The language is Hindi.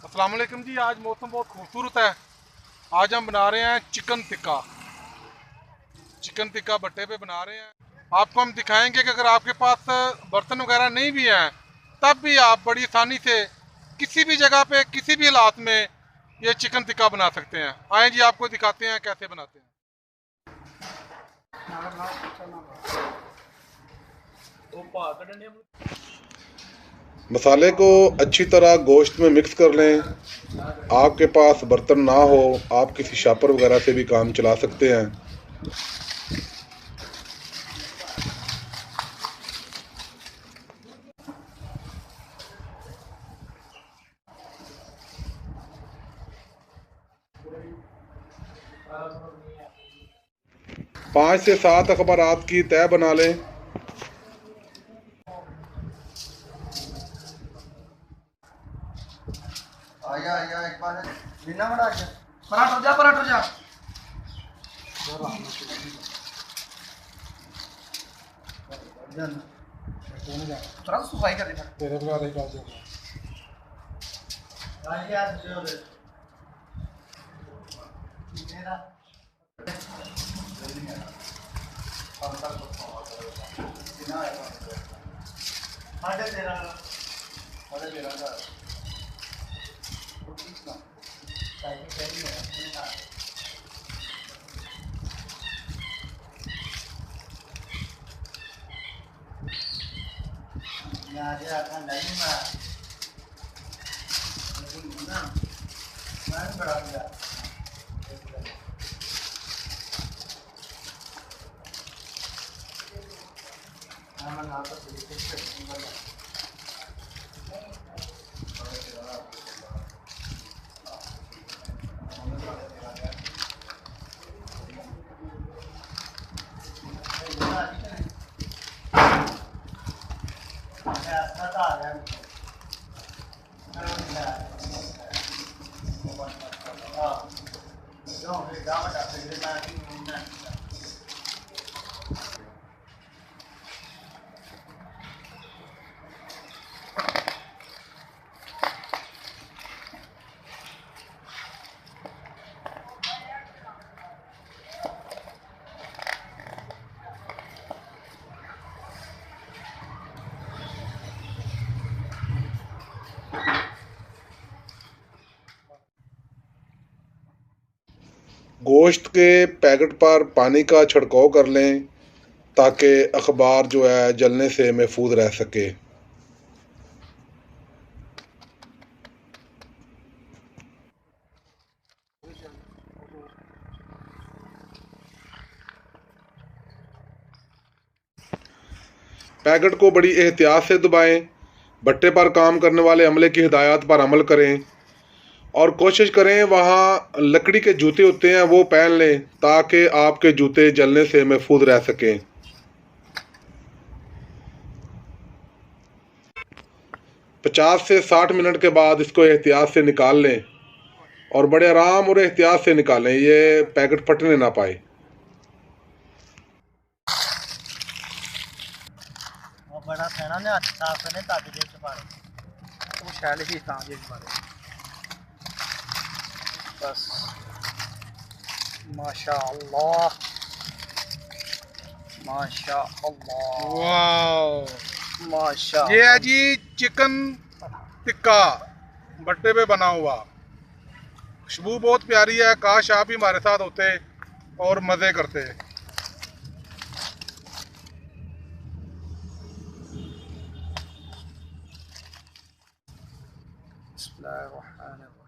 अस्सलाम वालेकुम जी। आज मौसम बहुत खूबसूरत है। आज हम बना रहे हैं चिकन टिक्का। चिकन टिक्का भट्टे पे बना रहे हैं। आपको हम दिखाएंगे कि अगर आपके पास बर्तन वगैरह नहीं भी हैं तब भी आप बड़ी आसानी से किसी भी जगह पे किसी भी हालात में ये चिकन टिक्का बना सकते हैं। आए जी आपको दिखाते हैं कैसे बनाते हैं। मसाले को अच्छी तरह गोश्त में मिक्स कर लें। आपके पास बर्तन ना हो, आप किसी शापर वगैरह से भी काम चला सकते हैं। पाँच से सात अखबारात की तय बना लें। आया आया एक बार बिना बड़ा के पराठ हो जा थोड़ा सा सफाई कर देना तेरे बगैर ही कर दूंगा आया जो दे मेरा साढ़े तेरह का nhà đi là thằng đấy nhưng mà bán bờ kìa mình làm cái gì cũng गोश्त के पैकेट पर पानी का छिड़काव कर लें ताकि अखबार जो है जलने से महफूज रह सके। पैकेट को बड़ी एहतियात से दबाएं। भट्टे पर काम करने वाले अमले की हिदायत पर अमल करें और कोशिश करें वहाँ लकड़ी के जूते होते हैं वो पहन लें ताकि आपके जूते जलने से महफूज रह सकें। 50 से 60 मिनट के बाद इसको एहतियात से निकाल लें और बड़े आराम और एहतियात से निकालें, ये पैकेट फटने ना पाए। वो बड़ा सेना ने अच्छा करने ताकि दे पारे वो शैल ही था ये बारे बस माशाअल्लाह माशाअल्लाह वाह, माशा ये है जी चिकन टिक्का भट्टे पे बना हुआ। खुशबू बहुत प्यारी है। काश आप भी हमारे साथ होते और मज़े करते। बिस्मिल्लाहिर्रहमानिर्रहीम।